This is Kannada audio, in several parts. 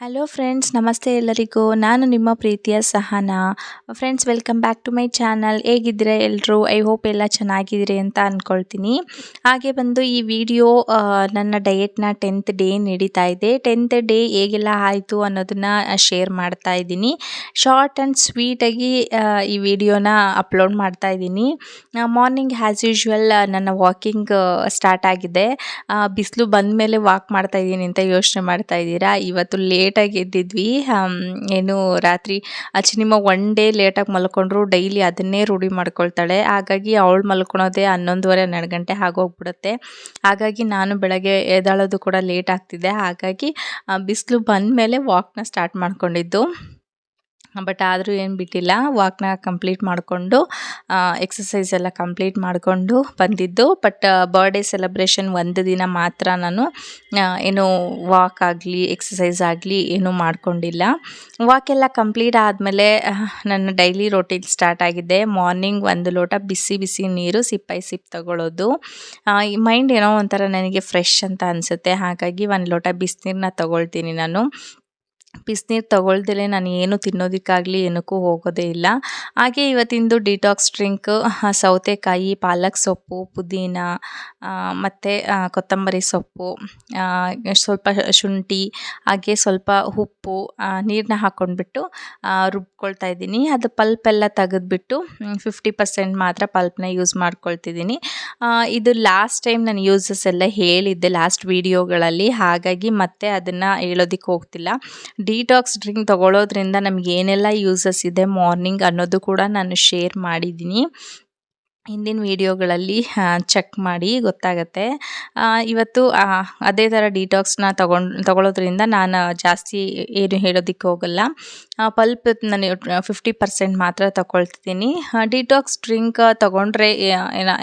ಹಲೋ ಫ್ರೆಂಡ್ಸ್, ನಮಸ್ತೆ ಎಲ್ಲರಿಗೂ. ನಾನು ನಿಮ್ಮ ಪ್ರೀತಿಯ Sahana. Friends, welcome back to my channel. ಹೇಗಿದ್ದೀರಾ ಎಲ್ಲರೂ? ಐ ಹೋಪ್ ಎಲ್ಲ ಚೆನ್ನಾಗಿದ್ದೀರಿ ಅಂತ ಅಂದ್ಕೊಳ್ತೀನಿ. ಹಾಗೆ ಬಂದು ಈ ವಿಡಿಯೋ ನನ್ನ ಡಯೆಟ್ನ 10th ಡೇ ನಡೀತಾ ಇದೆ. 10th ಡೇ ಹೇಗೆಲ್ಲ ಆಯಿತು ಅನ್ನೋದನ್ನು ಶೇರ್ ಮಾಡ್ತಾ ಇದ್ದೀನಿ. ಶಾರ್ಟ್ ಆ್ಯಂಡ್ ಸ್ವೀಟಾಗಿ ಈ ವಿಡಿಯೋನ ಅಪ್ಲೋಡ್ ಮಾಡ್ತಾ ಇದ್ದೀನಿ. ಮಾರ್ನಿಂಗ್ ಆ್ಯಸ್ ಯೂಶ್ವಲ್ ನನ್ನ ವಾಕಿಂಗ್ ಸ್ಟಾರ್ಟ್ ಆಗಿದೆ. ಬಿಸಿಲು ಬಂದ ಮೇಲೆ ವಾಕ್ ಮಾಡ್ತಾ ಇದ್ದೀನಿ ಅಂತ ಯೋಚನೆ ಮಾಡ್ತಾ ಇದ್ದೀರಾ. ಇವತ್ತು ಲೇಟಾಗಿ ಎದ್ದಿದ್ವಿ. ಏನು ರಾತ್ರಿ ಚಿನಿಮ ಒನ್ ಡೇ ಲೇಟಾಗಿ ಮಲ್ಕೊಂಡ್ರು ಡೈಲಿ ಅದನ್ನೇ ರೂಢಿ ಮಾಡ್ಕೊಳ್ತಾಳೆ. ಹಾಗಾಗಿ ಅವಳು ಮಲ್ಕೊಳೋದೇ 11:30-12 ಗಂಟೆ ಆಗೋಗ್ಬಿಡುತ್ತೆ. ಹಾಗಾಗಿ ನಾನು ಬೆಳಗ್ಗೆ ಎದ್ದೇಳೋದು ಕೂಡ ಲೇಟ್ ಆಗ್ತಿದೆ. ಹಾಗಾಗಿ ಬಿಸಿಲು ಬಂದ ಮೇಲೆ ವಾಕ್ನ ಸ್ಟಾರ್ಟ್ ಮಾಡ್ಕೊಂಡಿದ್ದು. ಬಟ್ ಆದರೂ ಏನು ಬಿಟ್ಟಿಲ್ಲ, ವಾಕ್ನ ಕಂಪ್ಲೀಟ್ ಮಾಡಿಕೊಂಡು ಎಕ್ಸಸೈಸ್ ಎಲ್ಲ ಕಂಪ್ಲೀಟ್ ಮಾಡಿಕೊಂಡು ಬಂದಿದ್ದು. ಬಟ್ ಬರ್ಡೇ ಸೆಲೆಬ್ರೇಷನ್ ಒಂದು ದಿನ ಮಾತ್ರ ನಾನು ಏನು ವಾಕ್ ಆಗಲಿ ಎಕ್ಸಸೈಸ್ ಆಗಲಿ ಏನೂ ಮಾಡ್ಕೊಂಡಿಲ್ಲ. ವಾಕೆಲ್ಲ ಕಂಪ್ಲೀಟ್ ಆದಮೇಲೆ ನನ್ನ ಡೈಲಿ ರೊಟೀನ್ ಸ್ಟಾರ್ಟ್ ಆಗಿದೆ. ಮಾರ್ನಿಂಗ್ 1 ಲೋಟ ಬಿಸಿ ಬಿಸಿ ನೀರು ಸಿಪ್ ಬೈ ಸಿಪ್ ತಗೊಳ್ಳೋದು. ಈ ಮೈಂಡ್ ಏನೋ ಒಂಥರ ನನಗೆ ಫ್ರೆಶ್ ಅಂತ ಅನಿಸುತ್ತೆ. ಹಾಗಾಗಿ 1 ಲೋಟ ಬಿಸಿನೀರನ್ನ ತಗೊಳ್ತೀನಿ ನಾನು. ಬಿಸಿನೀರು ತಗೊಳ್ದಲೇ ನಾನು ಏನು ತಿನ್ನೋದಕ್ಕಾಗಲಿ ಏನಕ್ಕೂ ಹೋಗೋದೇ ಇಲ್ಲ. ಹಾಗೆ ಇವತ್ತಿಂದು ಡಿಟಾಕ್ಸ್ ಡ್ರಿಂಕ್ ಸೌತೆಕಾಯಿ, ಪಾಲಕ್ ಸೊಪ್ಪು, ಪುದೀನ ಮತ್ತು ಕೊತ್ತಂಬರಿ ಸೊಪ್ಪು, ಸ್ವಲ್ಪ ಶುಂಠಿ, ಹಾಗೆ ಸ್ವಲ್ಪ ಉಪ್ಪು, ನೀರನ್ನ ಹಾಕ್ಕೊಂಡ್ಬಿಟ್ಟು ರುಬ್ಕೊಳ್ತಾ ಇದ್ದೀನಿ. ಅದು ಪಲ್ಪೆಲ್ಲ ತೆಗೆದ್ಬಿಟ್ಟು 50% ಮಾತ್ರ ಪಲ್ಪ್ನ ಯೂಸ್ ಮಾಡ್ಕೊಳ್ತಿದ್ದೀನಿ. ಇದು ಲಾಸ್ಟ್ ಟೈಮ್ ನಾನು ಯೂಸಸ್ ಎಲ್ಲ ಹೇಳಿದ್ದೆ ಲಾಸ್ಟ್ ವೀಡಿಯೋಗಳಲ್ಲಿ. ಹಾಗಾಗಿ ಮತ್ತೆ ಅದನ್ನು ಹೇಳೋದಕ್ಕೆ ಹೋಗ್ತಿಲ್ಲ. ಡಿಟಾಕ್ಸ್ ಡ್ರಿಂಕ್ ತಗೊಳ್ಳೋದ್ರಿಂದ ನಮ್ಗೆ ಏನೆಲ್ಲ ಯೂಸಸ್ ಇದೆ ಮಾರ್ನಿಂಗ್ ಅನ್ನೋದು ಕೂಡ ನಾನು ಶೇರ್ ಮಾಡಿದ್ದೀನಿ. ಹಿಂದಿನ ವೀಡಿಯೋಗಳಲ್ಲಿ ಚೆಕ್ ಮಾಡಿ ಗೊತ್ತಾಗತ್ತೆ. ಇವತ್ತು ಅದೇ ಥರ ಡಿಟಾಕ್ಸ್ನ ತಗೊಳ್ಳೋದ್ರಿಂದ ನಾನು ಜಾಸ್ತಿ ಏನು ಹೇಳೋದಕ್ಕೆ ಹೋಗಲ್ಲ. ಪಲ್ಪ್ ನಾನು 50% ಮಾತ್ರ ತಗೊಳ್ತಿದ್ದೀನಿ. ಡಿಟಾಕ್ಸ್ ಡ್ರಿಂಕ್ ತಗೊಂಡ್ರೆ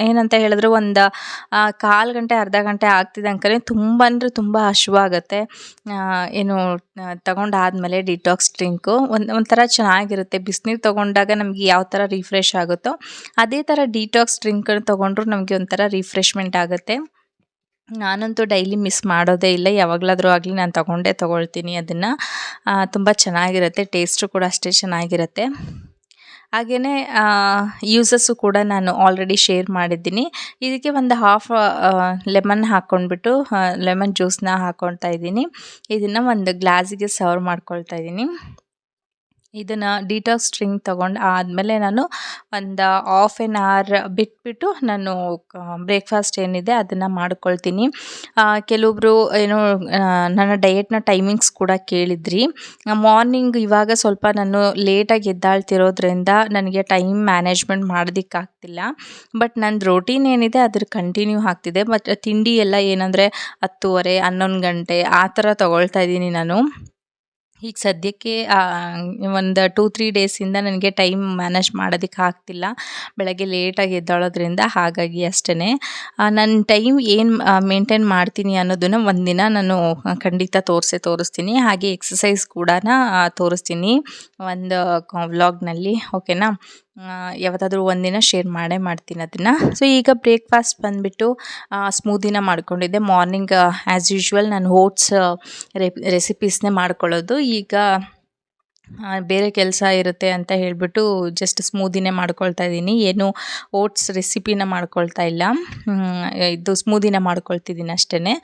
ಏನಂತ ಹೇಳಿದ್ರೆ ಒಂದು 1/4 ಗಂಟೆ ಅರ್ಧ ಗಂಟೆ ಆಗ್ತಿದ್ದಂಗೆ ತುಂಬ ಅಂದರೆ ತುಂಬ ಹಸಿವಾಗತ್ತೆ. ಏನು ತಗೊಂಡಾದಮೇಲೆ ಡಿಟಾಕ್ಸ್ ಡ್ರಿಂಕು ಒಂಥರ ಚೆನ್ನಾಗಿರುತ್ತೆ. ಬಿಸಿನೀರು ತಗೊಂಡಾಗ ನಮಗೆ ಯಾವ ಥರ ರಿಫ್ರೆಶ್ ಆಗುತ್ತೋ ಅದೇ ಥರ ಡಿಟಾಕ್ಸ್ ಡ್ರಿಂಕನ್ನು ತೊಗೊಂಡ್ರು ನಮಗೆ ಒಂಥರ ರಿಫ್ರೆಶ್ಮೆಂಟ್ ಆಗುತ್ತೆ. ನಾನಂತೂ ಡೈಲಿ ಮಿಸ್ ಮಾಡೋದೇ ಇಲ್ಲ. ಯಾವಾಗಲಾದರೂ ಆಗಲಿ ನಾನು ತಗೊಳ್ತೀನಿ ಅದನ್ನು. ತುಂಬ ಚೆನ್ನಾಗಿರುತ್ತೆ. ಟೇಸ್ಟು ಕೂಡ ಅಷ್ಟೇ ಚೆನ್ನಾಗಿರುತ್ತೆ. ಹಾಗೆಯೇ ಯೂಸಸ್ಸು ಕೂಡ ನಾನು ಆಲ್ರೆಡಿ ಶೇರ್ ಮಾಡಿದ್ದೀನಿ. ಇದಕ್ಕೆ ಒಂದು ಹಾಫ್ ಲೆಮನ್ ಹಾಕ್ಕೊಂಡ್ಬಿಟ್ಟು ಲೆಮನ್ ಜ್ಯೂಸನ್ನ ಹಾಕ್ಕೊಳ್ತಾ ಇದ್ದೀನಿ. ಇದನ್ನು ಒಂದು ಗ್ಲಾಸಿಗೆ ಸರ್ವ್ ಮಾಡ್ಕೊಳ್ತಾ ಇದ್ದೀನಿ. ಇದನ್ನು ಡಿಟಾಕ್ಸ್ ಡ್ರಿಂಕ್ ತಗೊಂಡು ಆದಮೇಲೆ ನಾನು ಒಂದು ಹಾಫ್ ಆನ್ ಅವರ್ ಬಿಟ್ಬಿಟ್ಟು ನಾನು ಬ್ರೇಕ್ಫಾಸ್ಟ್ ಏನಿದೆ ಅದನ್ನು ಮಾಡ್ಕೊಳ್ತೀನಿ. ಕೆಲವೊಬ್ಬರು ಏನೋ ನನ್ನ ಡಯೆಟ್ನ ಟೈಮಿಂಗ್ಸ್ ಕೂಡ ಕೇಳಿದ್ರಿ. ಮಾರ್ನಿಂಗ್ ಇವಾಗ ಸ್ವಲ್ಪ ನಾನು ಲೇಟಾಗಿ ಎದ್ದಾಳ್ತಿರೋದ್ರಿಂದ ನನಗೆ ಟೈಮ್ ಮ್ಯಾನೇಜ್ಮೆಂಟ್ ಮಾಡೋದಕ್ಕಾಗ್ತಿಲ್ಲ. ಬಟ್ ನನ್ನ ರೊಟೀನ್ ಏನಿದೆ ಅದ್ರ ಕಂಟಿನ್ಯೂ ಆಗ್ತಿದೆ. ಮತ್ತು ತಿಂಡಿ ಎಲ್ಲ ಏನಂದರೆ 10:30 11 ಗಂಟೆ ಆ ಥರ ತೊಗೊಳ್ತಾ ಇದ್ದೀನಿ ನಾನು. ಈಗ ಸದ್ಯಕ್ಕೆ ಒಂದು 2-3 ಡೇಸಿಂದ ನನಗೆ ಟೈಮ್ ಮ್ಯಾನೇಜ್ ಮಾಡೋದಕ್ಕೆ ಆಗ್ತಿಲ್ಲ, ಬೆಳಗ್ಗೆ ಲೇಟಾಗಿ ಎದ್ದೇಳೋದ್ರಿಂದ. ಹಾಗಾಗಿ ಅಷ್ಟೇ ನನ್ನ ಟೈಮ್ ಏನು ಮೇಂಟೈನ್ ಮಾಡ್ತೀನಿ ಅನ್ನೋದನ್ನು ಒಂದಿನ ನಾನು ಖಂಡಿತ ತೋರಿಸ್ತೀನಿ. ಹಾಗೆ ಎಕ್ಸಸೈಸ್ ಕೂಡ ತೋರಿಸ್ತೀನಿ ಒಂದು ವ್ಲಾಗ್ನಲ್ಲಿ. ಓಕೆನಾ? ಯಾವತ್ತಾದರೂ ಒಂದಿನ ಶೇರ್ ಮಾಡ್ತೀನಿ ಅದನ್ನು. ಸೊ ಈಗ ಬ್ರೇಕ್ಫಾಸ್ಟ್ ಬಂದುಬಿಟ್ಟು ಸ್ಮೂದಿನ ಮಾಡ್ಕೊಂಡಿದ್ದೆ. ಮಾರ್ನಿಂಗ್ ಆ್ಯಸ್ ಯೂಶ್ವಲ್ ನಾನು ಓಟ್ಸ್ ರೆಸಿಪೀಸ್ನೇ ಮಾಡ್ಕೊಳ್ಳೋದು. ಈಗ ಬೇರೆ ಕೆಲಸ ಇರುತ್ತೆ ಅಂತ ಹೇಳಿಬಿಟ್ಟು ಜಸ್ಟ್ ಸ್ಮೂದಿನೇ ಮಾಡ್ಕೊಳ್ತಾ ಇದ್ದೀನಿ. ಏನು ಓಟ್ಸ್ ರೆಸಿಪಿನ ಮಾಡ್ಕೊಳ್ತಾ ಇಲ್ಲ, ಇದು ಸ್ಮೂದಿನ ಮಾಡ್ಕೊಳ್ತಿದ್ದೀನಿ ಅಷ್ಟೇ.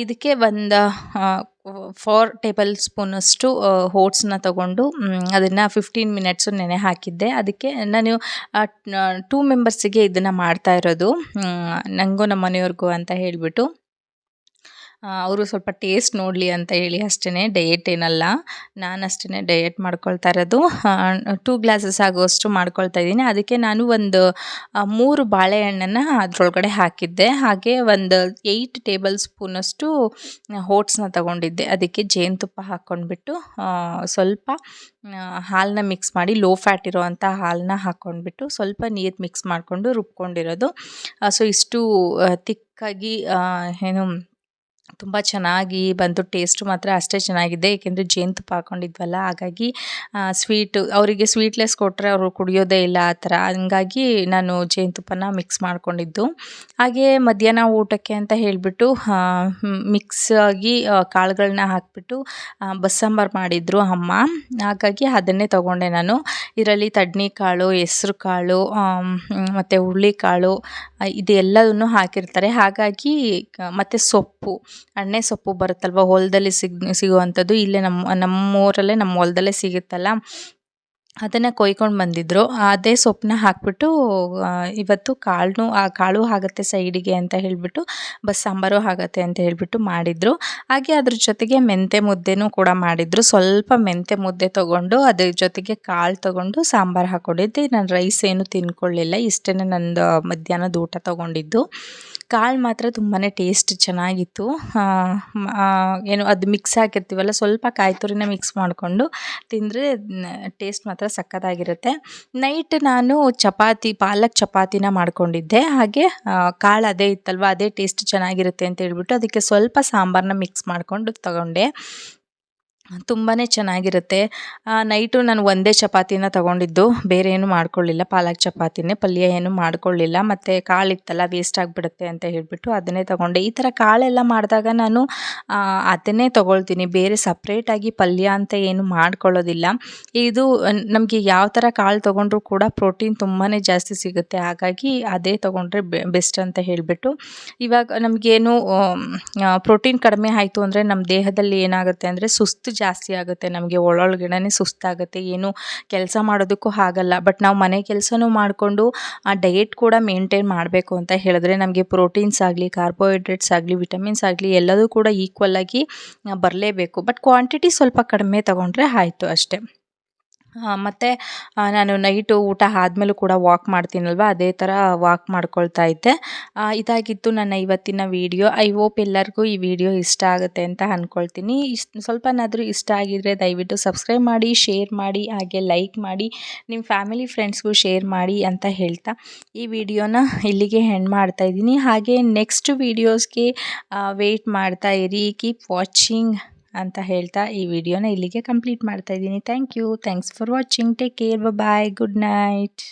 ಇದಕ್ಕೆ ಒಂದು 4 ಟೇಬಲ್ ಸ್ಪೂನಷ್ಟು ಓಟ್ಸನ್ನ ತಗೊಂಡು ಅದನ್ನು 15 ಮಿನಿಟ್ಸು ನೆನೆ ಹಾಕಿದ್ದೆ. ಅದಕ್ಕೆ ನಾನು 2 ಮೆಂಬರ್ಸಿಗೆ ಇದನ್ನು ಮಾಡ್ತಾ ಇರೋದು, ನನಗೂ ನಮ್ಮ ಮನೆಯವ್ರಿಗೂ ಅಂತ ಹೇಳಿಬಿಟ್ಟು. ಅವರು ಸ್ವಲ್ಪ ಟೇಸ್ಟ್ ನೋಡಲಿ ಅಂತ ಹೇಳಿ ಅಷ್ಟೇ, ಡಯೆಟ್ ಏನಲ್ಲ. ನಾನು ಅಷ್ಟೇ ಡಯೆಟ್ ಮಾಡ್ಕೊಳ್ತಾ ಇರೋದು. 2 ಗ್ಲಾಸಸ್ ಆಗುವಷ್ಟು ಮಾಡ್ಕೊಳ್ತಾ ಇದ್ದೀನಿ. ಅದಕ್ಕೆ ನಾನು ಒಂದು 3 ಬಾಳೆಹಣ್ಣನ್ನು ಅದರೊಳಗಡೆ ಹಾಕಿದ್ದೆ. ಹಾಗೆ ಒಂದು 8 ಟೇಬಲ್ ಸ್ಪೂನಷ್ಟು ಓಟ್ಸ್ನ ತಗೊಂಡಿದ್ದೆ. ಅದಕ್ಕೆ ಜೇನುತುಪ್ಪ ಹಾಕ್ಕೊಂಡ್ಬಿಟ್ಟು ಸ್ವಲ್ಪ ಹಾಲನ್ನ ಮಿಕ್ಸ್ ಮಾಡಿ, ಲೋ ಫ್ಯಾಟ್ ಇರೋವಂಥ ಹಾಲನ್ನ ಹಾಕ್ಕೊಂಡ್ಬಿಟ್ಟು ಸ್ವಲ್ಪ ನೀರು ಮಿಕ್ಸ್ ಮಾಡಿಕೊಂಡು ರುಬ್ಕೊಂಡಿರೋದು. ಸೊ ಇಷ್ಟು ತಿಕ್ಕಾಗಿ ಏನು ತುಂಬ ಚೆನ್ನಾಗಿ ಬಂತು. ಟೇಸ್ಟು ಮಾತ್ರ ಅಷ್ಟೇ ಚೆನ್ನಾಗಿದೆ, ಏಕೆಂದರೆ ಜೇನುತುಪ್ಪ ಹಾಕ್ಕೊಂಡಿದ್ವಲ್ಲ, ಹಾಗಾಗಿ ಸ್ವೀಟು ಅವರಿಗೆ ಸ್ವೀಟ್ಲೆಸ್ ಕೊಟ್ಟರೆ ಅವರು ಕುಡಿಯೋದೇ ಇಲ್ಲ ಆ ಥರ. ಹಂಗಾಗಿ ನಾನು ಜೇನುತುಪ್ಪನ ಮಿಕ್ಸ್ ಮಾಡ್ಕೊಂಡಿದ್ದು. ಹಾಗೇ ಮಧ್ಯಾಹ್ನ ಊಟಕ್ಕೆ ಅಂತ ಹೇಳಿಬಿಟ್ಟು ಮಿಕ್ಸ್ ಆಗಿ ಕಾಳುಗಳನ್ನ ಹಾಕಿಬಿಟ್ಟು ಬಸ್ಸಾಂಬಾರು ಮಾಡಿದರು ಅಮ್ಮ. ಹಾಗಾಗಿ ಅದನ್ನೇ ತೊಗೊಂಡೆ ನಾನು. ಇದರಲ್ಲಿ ತಡ್ನಿಕಾಳು, ಹೆಸ್ರು ಕಾಳು ಮತ್ತು ಹುರುಳಿಕಾಳು ಇದೆಲ್ಲದನ್ನು ಹಾಕಿರ್ತಾರೆ. ಹಾಗಾಗಿ ಮತ್ತು ಸೊಪ್ಪು, ಅಣ್ಣೆ ಸೊಪ್ಪು ಬರುತ್ತಲ್ವ ಹೊಲದಲ್ಲಿ ಸಿಗುವಂಥದ್ದು, ಇಲ್ಲೇ ನಮ್ಮೂರಲ್ಲೇ ನಮ್ಮ ಹೊಲದಲ್ಲೇ ಸಿಗುತ್ತಲ್ಲ, ಅದನ್ನು ಕೊಯ್ಕೊಂಡು ಬಂದಿದ್ದರು. ಅದೇ ಸೊಪ್ಪನ್ನ ಹಾಕಿಬಿಟ್ಟು ಇವತ್ತು ಕಾಳು ಆಗುತ್ತೆ ಸೈಡಿಗೆ ಅಂತ ಹೇಳಿಬಿಟ್ಟು, ಬಸ್ಸಾಂಬಾರು ಆಗುತ್ತೆ ಅಂತ ಹೇಳಿಬಿಟ್ಟು ಮಾಡಿದರು. ಹಾಗೆ ಅದ್ರ ಜೊತೆಗೆ ಮೆಂತ್ಯ ಮುದ್ದೆನೂ ಕೂಡ ಮಾಡಿದರು. ಸ್ವಲ್ಪ ಮೆಂತ್ಯ ಮುದ್ದೆ ತೊಗೊಂಡು ಅದ್ರ ಜೊತೆಗೆ ಕಾಳು ತೊಗೊಂಡು ಸಾಂಬಾರು ಹಾಕ್ಕೊಂಡಿದ್ದೆ. ನಾನು ರೈಸ್ ಏನು ತಿನ್ಕೊಳ್ಳಿಲ್ಲ. ಇಷ್ಟೇ ನಂದು ಮಧ್ಯಾಹ್ನದ ಊಟ ತೊಗೊಂಡಿದ್ದು. ಕಾಳು ಮಾತ್ರ ತುಂಬಾ ಟೇಸ್ಟ್ ಚೆನ್ನಾಗಿತ್ತು. ಏನು ಅದು ಮಿಕ್ಸ್ ಹಾಕಿರ್ತೀವಲ್ಲ, ಸ್ವಲ್ಪ ಕಾಯಿ ತುರಿನ ಮಿಕ್ಸ್ ಮಾಡಿಕೊಂಡು ತಿಂದರೆ ಟೇಸ್ಟ್ ಮಾತ್ರ ಸಕ್ಕತ್ತಾಗಿರುತ್ತೆ. ನೈಟ್ ನಾನು ಪಾಲಕ್ ಚಪಾತಿನ ಮಾಡ್ಕೊಂಡಿದ್ದೆ. ಹಾಗೆ ಕಾಳು ಅದೇ ಇತ್ತಲ್ವ, ಅದೇ ಟೇಸ್ಟ್ ಚೆನ್ನಾಗಿರುತ್ತೆ ಅಂತ ಹೇಳ್ಬಿಟ್ಟು ಅದಕ್ಕೆ ಸ್ವಲ್ಪ ಸಾಂಬಾರನ್ನ ಮಿಕ್ಸ್ ಮಾಡಿಕೊಂಡು ತಗೊಂಡೆ. ತುಂಬಾ ಚೆನ್ನಾಗಿರುತ್ತೆ. ನೈಟು ನಾನು ಒಂದೇ ಚಪಾತಿನ ತೊಗೊಂಡಿದ್ದು, ಬೇರೆ ಏನು ಮಾಡ್ಕೊಳ್ಳಿಲ್ಲ. ಪಾಲಕ್ ಚಪಾತಿನೇ, ಪಲ್ಯ ಏನು ಮಾಡ್ಕೊಳ್ಳಿಲ್ಲ. ಮತ್ತು ಕಾಳಿತ್ತಲ್ಲ ವೇಸ್ಟ್ ಆಗಿಬಿಡುತ್ತೆ ಅಂತ ಹೇಳಿಬಿಟ್ಟು ಅದನ್ನೇ ತೊಗೊಂಡೆ. ಈ ಥರ ಕಾಳೆಲ್ಲ ಮಾಡಿದಾಗ ನಾನು ಅದನ್ನೇ ತೊಗೊಳ್ತೀನಿ, ಬೇರೆ ಸಪ್ರೇಟಾಗಿ ಪಲ್ಯ ಅಂತ ಏನು ಮಾಡ್ಕೊಳ್ಳೋದಿಲ್ಲ. ಇದು ನಮಗೆ ಯಾವ ಥರ ಕಾಳು ತೊಗೊಂಡ್ರೂ ಕೂಡ ಪ್ರೋಟೀನ್ ತುಂಬಾ ಜಾಸ್ತಿ ಸಿಗುತ್ತೆ. ಹಾಗಾಗಿ ಅದೇ ತೊಗೊಂಡ್ರೆ ಬೆಸ್ಟ್ ಅಂತ ಹೇಳಿಬಿಟ್ಟು, ಇವಾಗ ನಮಗೇನು ಪ್ರೋಟೀನ್ ಕಡಿಮೆ ಆಯಿತು ಅಂದರೆ ನಮ್ಮ ದೇಹದಲ್ಲಿ ಏನಾಗುತ್ತೆ ಅಂದರೆ ಸುಸ್ತು ಜಾಸ್ತಿ ಆಗುತ್ತೆ. ನಮಗೆ ಒಳೊಳಗಡೆನೇ ಸುಸ್ತಾಗುತ್ತೆ, ಏನು ಕೆಲಸ ಮಾಡೋದಕ್ಕೂ ಆಗಲ್ಲ. ಬಟ್ ನಾವು ಮನೆ ಕೆಲಸನೂ ಮಾಡಿಕೊಂಡು ಆ ಡಯೆಟ್ ಕೂಡ ಮೇಂಟೈನ್ ಮಾಡಬೇಕು ಅಂತ ಹೇಳಿದ್ರೆ ನಮಗೆ ಪ್ರೋಟೀನ್ಸ್ ಆಗಲಿ, ಕಾರ್ಬೋಹೈಡ್ರೇಟ್ಸ್ ಆಗಲಿ, ವಿಟಮಿನ್ಸ್ ಆಗಲಿ ಎಲ್ಲದೂ ಕೂಡ ಈಕ್ವಲ್ ಆಗಿ ಬರಲೇಬೇಕು. ಬಟ್ ಕ್ವಾಂಟಿಟಿ ಸ್ವಲ್ಪ ಕಡಿಮೆ ತೊಗೊಂಡ್ರೆ ಆಯಿತು ಅಷ್ಟೇ. ಮತ್ತು ನಾನು ನೈಟು ಊಟ ಆದಮೇಲೂ ಕೂಡ ವಾಕ್ ಮಾಡ್ತೀನಲ್ವ, ಅದೇ ಥರ ವಾಕ್ ಮಾಡ್ಕೊಳ್ತಾ ಇದ್ದೆ. ಇದಾಗಿತ್ತು ನನ್ನ ಇವತ್ತಿನ ವಿಡಿಯೋ. ಐ ಹೋಪ್ ಎಲ್ಲರಿಗೂ ಈ ವಿಡಿಯೋ ಇಷ್ಟ ಆಗುತ್ತೆ ಅಂತ ಅಂದ್ಕೊಳ್ತೀನಿ. ಸ್ವಲ್ಪನಾದರೂ ಇಷ್ಟ ಆಗಿದರೆ ದಯವಿಟ್ಟು ಸಬ್ಸ್ಕ್ರೈಬ್ ಮಾಡಿ, ಶೇರ್ ಮಾಡಿ, ಹಾಗೆ ಲೈಕ್ ಮಾಡಿ, ನಿಮ್ಮ ಫ್ಯಾಮಿಲಿ ಫ್ರೆಂಡ್ಸ್ಗೂ ಶೇರ್ ಮಾಡಿ ಅಂತ ಹೇಳ್ತಾ ಈ ವಿಡಿಯೋನ ಇಲ್ಲಿಗೆ ಎಂಡ್ ಮಾಡ್ತಾಯಿದ್ದೀನಿ. ಹಾಗೆ ನೆಕ್ಸ್ಟ್ ವೀಡಿಯೋಸ್ಗೆ ವೆಯ್ಟ್ ಮಾಡ್ತಾ ಇರಿ. ಕೀಪ್ ವಾಚಿಂಗ್ ಅಂತ ಹೇಳ್ತಾ ಈ ವಿಡಿಯೋನ ಇಲ್ಲಿಗೆ ಕಂಪ್ಲೀಟ್ ಮಾಡ್ತಾ ಇದ್ದೀನಿ. Thanks for watching. Take care. Bye. Good night.